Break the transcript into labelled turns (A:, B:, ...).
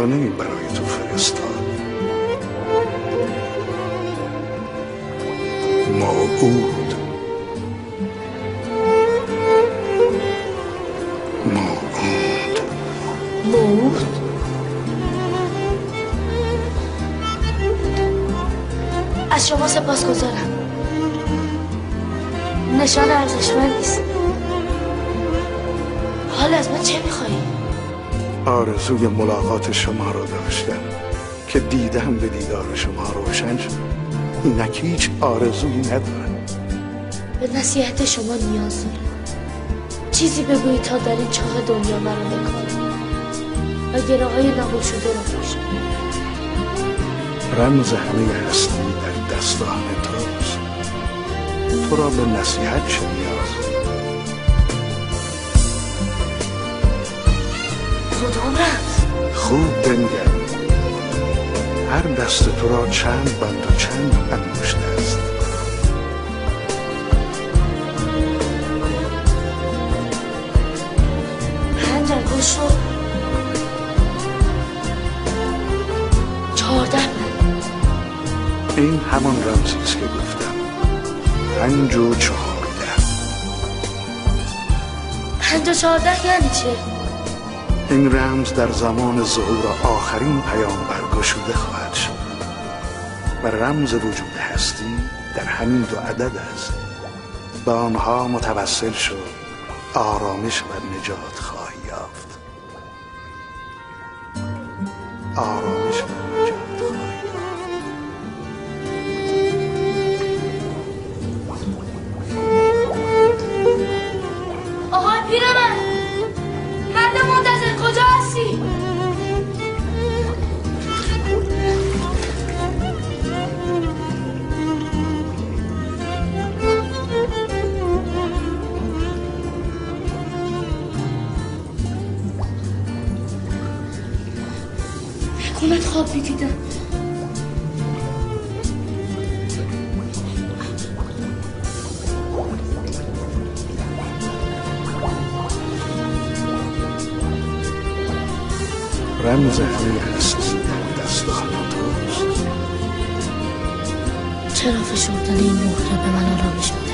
A: افسانه‌ای برای تو فرستاد. موعود.
B: موعود؟ از شما سپاسگزارم. نشان ارزشمندی است. حال از من چه میخواهی؟
A: آرزوی ملاقات شما را داشتم که دیدم به دیدار شما روشن شد. اینک هیچ آرزویی ندارم.
B: به نصیحت شما نیاز دارم. چیزی بگویی تا در این چاه دنیا مرا بکاری و گره‌های نهو شده را باشم.
A: رمز همه هستی در دستان توست. تو را به نصیحت چه نیاز؟
B: کدام رمز؟
A: خوب بنگر. هر دست تو را چند بند و چند انگشت است.
B: پنج انگشت و 14 بند.
A: این همان رمزی است که گفتم. 5 و 14.
B: 5 و 14 یعنی چه؟
A: این رمز در زمان ظهور آخرین پیامبر گشوده خواهد شد و رمز وجود هستی در همین 2 عدد است. به آنها متوسل شد، آرامش و نجات خواهی یافت. آرامش و نجات خواهی یافت.
B: آقای پیرمرد، مرد منتظر کجا هستی؟ خونت خواب میدیدم.
A: رمز همه هستی در دستان توست.
B: چرا فشردن این مهره به من آرامش می‌دهد؟